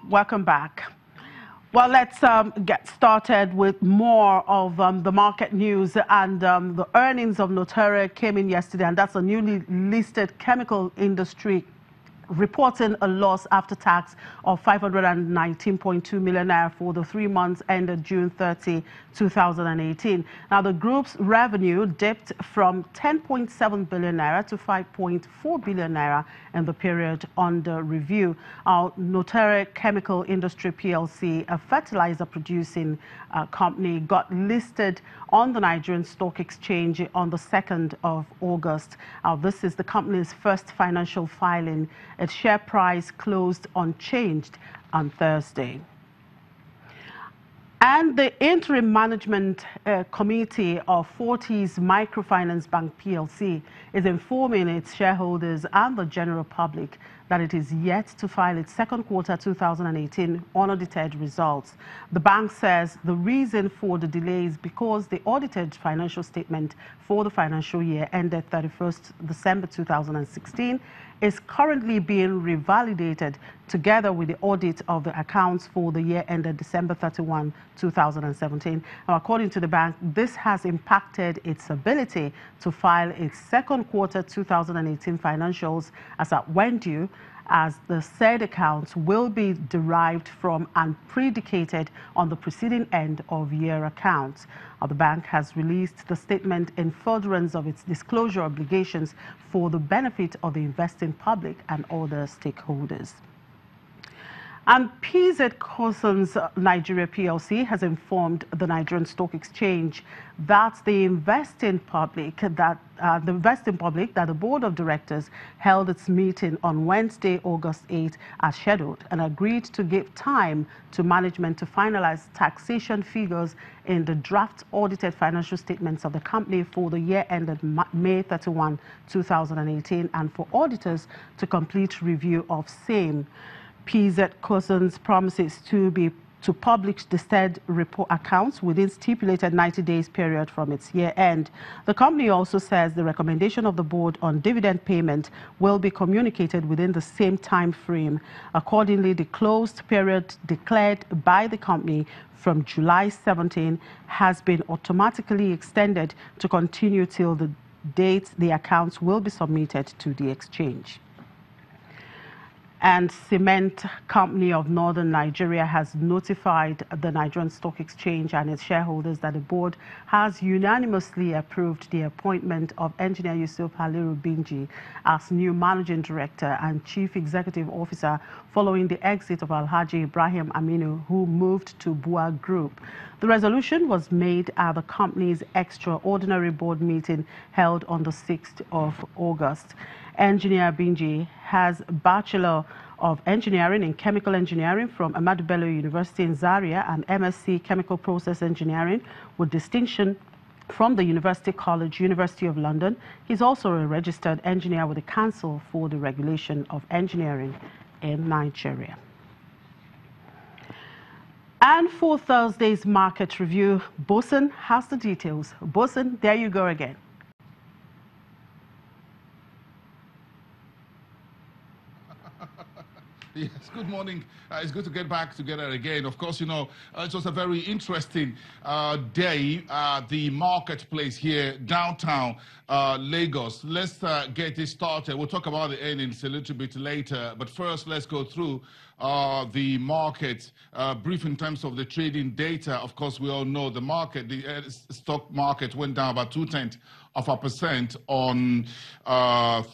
Welcome back. Well, let's get started with more of the market news. And the earnings of NOTORE came in yesterday, and that's a newly listed chemical industry reporting a loss after tax of 519.2 million naira for the 3 months ended June 30, 2018. Now, the group's revenue dipped from 10.7 billion naira to 5.4 billion naira in the period under review. NOTORE Chemical Industry PLC, a fertilizer producing company, got listed on the Nigerian Stock Exchange on the 2nd of August. This is the company's first financial filing. Its share price closed unchanged on Thursday. And the Interim Management Committee of Fortis Microfinance Bank PLC is informing its shareholders and the general public that it is yet to file its second quarter 2018 unaudited results. The bank says the reason for the delay is because the audited financial statement for the financial year ended 31st December 2016 is currently being revalidated together with the audit of the accounts for the year ended December 31, 2017. Now, according to the bank, this has impacted its ability to file its second quarter 2018 financials as at when due, as the said accounts will be derived from and predicated on the preceding end of year accounts. The bank has released the statement in furtherance of its disclosure obligations for the benefit of the investing public and other stakeholders. And PZ Cousins Nigeria PLC has informed the Nigerian Stock Exchange that the investing public that the board of directors held its meeting on Wednesday, August 8, as scheduled, and agreed to give time to management to finalize taxation figures in the draft audited financial statements of the company for the year ended May 31, 2018, and for auditors to complete review of same. PZ Cousins promises to publish the said report accounts within stipulated 90 days period from its year end. The company also says the recommendation of the board on dividend payment will be communicated within the same time frame. Accordingly, the closed period declared by the company from July 17 has been automatically extended to continue till the date the accounts will be submitted to the exchange. And Cement Company of Northern Nigeria has notified the Nigerian Stock Exchange and its shareholders that the board has unanimously approved the appointment of Engineer Yusuf Haliru Binji as new Managing Director and Chief Executive Officer following the exit of Alhaji Ibrahim Aminu, who moved to Bua Group. The resolution was made at the company's extraordinary board meeting held on the 6th of August. Engineer Binji has a Bachelor of Engineering in Chemical Engineering from Ahmadu Bello University in Zaria and MSc Chemical Process Engineering with distinction from the University College, University of London. He's also a registered engineer with the Council for the Regulation of Engineering in Nigeria. And for Thursday's market review, Bosun has the details. Bosun, there you go again. Yes, good morning. It's good to get back together again. Of course, you know, it was a very interesting day at the marketplace here, downtown Lagos. Let's get this started. We'll talk about the earnings a little bit later. But first, let's go through the market brief in terms of the trading data. Of course, we all know the market, the stock market went down about 0.2% on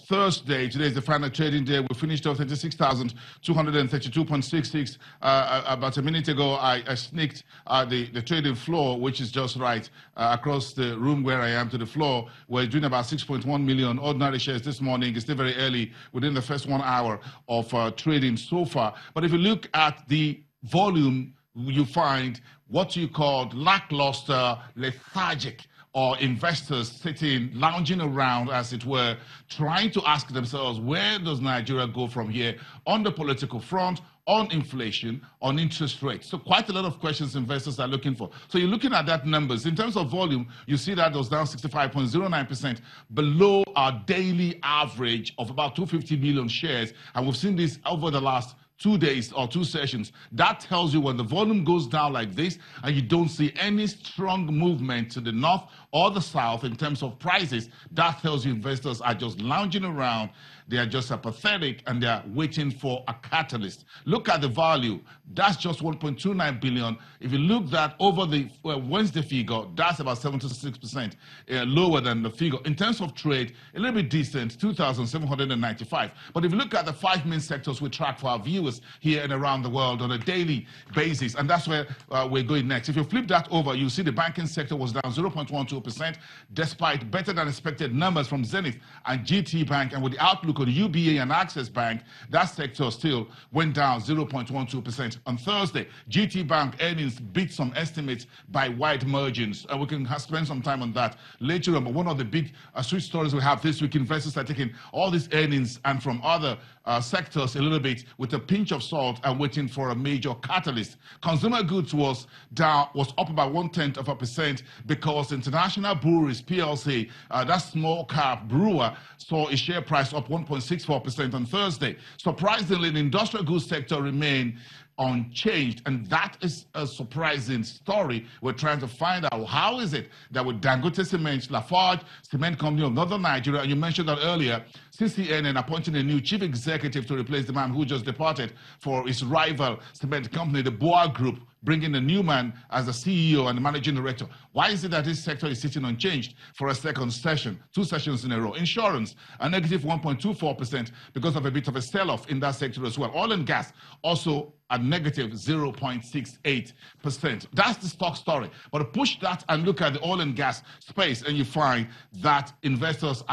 Thursday. Today is the final trading day. We finished off 36,232.66. About a minute ago, I sneaked the trading floor, which is just right across the room where I am to the floor. We're doing about 6.1 million ordinary shares this morning. It's still very early within the first 1 hour of trading so far. But if you look at the volume, you find what you call lackluster, lethargic, or investors sitting, lounging around, as it were, trying to ask themselves, where does Nigeria go from here on the political front, on inflation, on interest rates? So quite a lot of questions investors are looking for. So you're looking at that numbers. In terms of volume, you see that was down 65.09%, below our daily average of about 250 million shares. And we've seen this over the last 2 days or 2 sessions. That tells you when the volume goes down like this and you don't see any strong movement to the north or the south in terms of prices, that tells you investors are just lounging around. They are just apathetic and they are waiting for a catalyst. Look at the value. That's just 1.29 billion. If you look that over the Wednesday figure, that's about 76% lower than the figure. In terms of trade, a little bit decent, 2,795. But if you look at the 5 main sectors we track for our viewers here and around the world on a daily basis, and that's where we're going next. If you flip that over, you see the banking sector was down 0.12%, despite better than expected numbers from Zenith and GT Bank, and with the outlook on UBA and Access Bank, that sector still went down 0.12% on Thursday. GT Bank earnings beat some estimates by wide margins, and we can spend some time on that later on. But one of the big switch stories we have this week, investors are taking all these earnings and from other sectors a little bit with a pinch of salt and waiting for a major catalyst. Consumer goods was up about 0.1% because International Breweries PLC, that small cap brewer, saw a share price up 1.64% on Thursday. Surprisingly, the industrial goods sector remained unchanged, and that is a surprising story. We're trying to find out how is it that with Dangote Cement, Lafarge Cement Company of Northern Nigeria, and you mentioned that earlier, CCN appointing a new chief executive to replace the man who just departed for his rival cement company, the Boa Group, bringing a new man as the CEO and the managing director. Why is it that this sector is sitting unchanged for a second session, 2 sessions in a row? Insurance, a negative 1.24% because of a bit of a sell-off in that sector as well. Oil and gas, also a negative 0.68%. That's the stock story. But push that and look at the oil and gas space, and you find that investors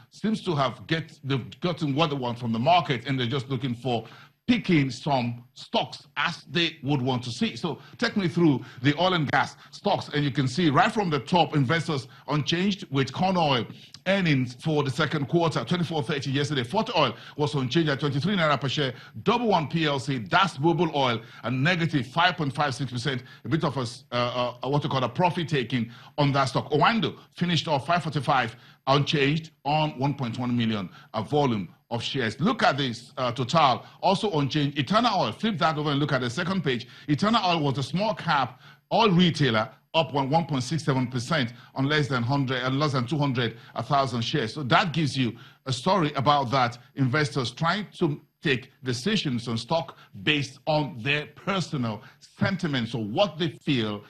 seems to have gotten what they want from the market, and they're just looking for picking some stocks as they would want to see. So take me through the oil and gas stocks, and you can see right from the top, investors unchanged with corn oil earnings for the second quarter, 24.30 yesterday. Forte oil was unchanged at 23 naira per share. Double One PLC, that's Mobil Oil, a negative 5.56%, a bit of what you call a profit taking on that stock. Owando finished off 5.45 unchanged on 1.1 million volume of shares. Look at this Total, also unchanged. Eternal Oil, flip that over and look at the second page. Eternal Oil was a small cap oil retailer, up 1.67% on less than 200,000 shares. So that gives you a story about that. Investors trying to take decisions on stock based on their personal sentiments or what they feel,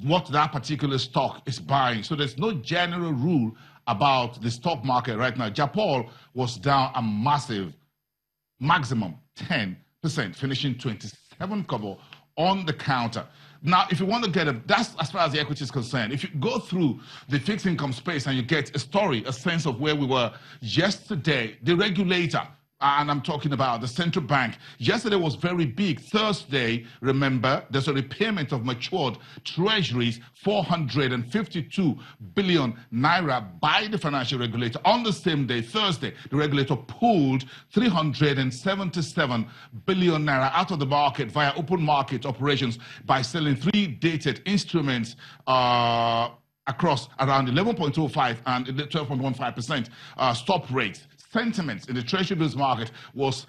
what that particular stock is buying. So there's no general rule about the stock market right now. Japan was down a massive maximum 10%, finishing 27 kobo on the counter. Now, if you want to get that's as far as the equity is concerned. If you go through the fixed income space and you get a story, a sense of where we were yesterday, the regulator, and I'm talking about the central bank, yesterday was very big. Thursday, remember, there's a repayment of matured treasuries, 452 billion naira by the financial regulator. On the same day, Thursday, the regulator pulled 377 billion naira out of the market via open market operations by selling 3 dated instruments across around 11.05 and 12.15% stop rates. Sentiments in the treasury bills market was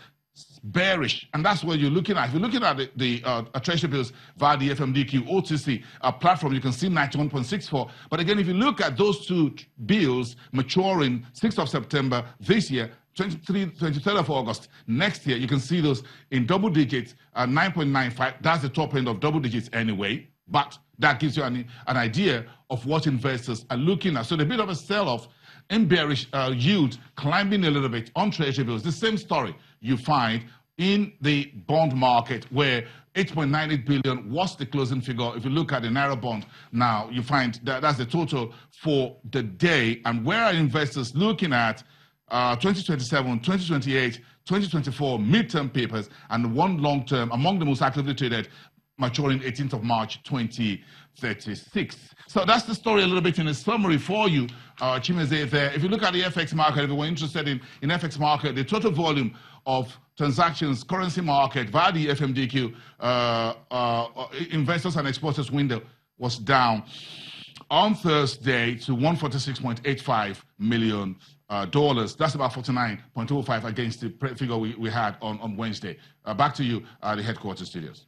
bearish, and that's what you're looking at. If you're looking at the treasury bills via the FMDQ OTC platform, you can see 91.64. But again, if you look at those 2 bills maturing 6th of September this year, 23rd of August next year, you can see those in double digits, 9.95. That's the top end of double digits anyway, but that gives you an idea of what investors are looking at. So the bit of a sell-off in bearish yield climbing a little bit on treasury bills. The same story you find in the bond market, where 8.98 billion was the closing figure. If you look at the Naira bond now, you find that that's the total for the day. And where are investors looking at 2027, 2028, 2024 midterm papers, and one long-term among the most actively traded maturing 18th of March 2036. So that's the story a little bit in a summary for you, Chimeze there. If you look at the FX market, if you were interested in FX market, the total volume of transactions, currency market via the FMDQ, investors and exporters window was down on Thursday to 146.85 million dollars. That's about 49.05 against the figure we had on Wednesday. Back to you, the headquarters studios.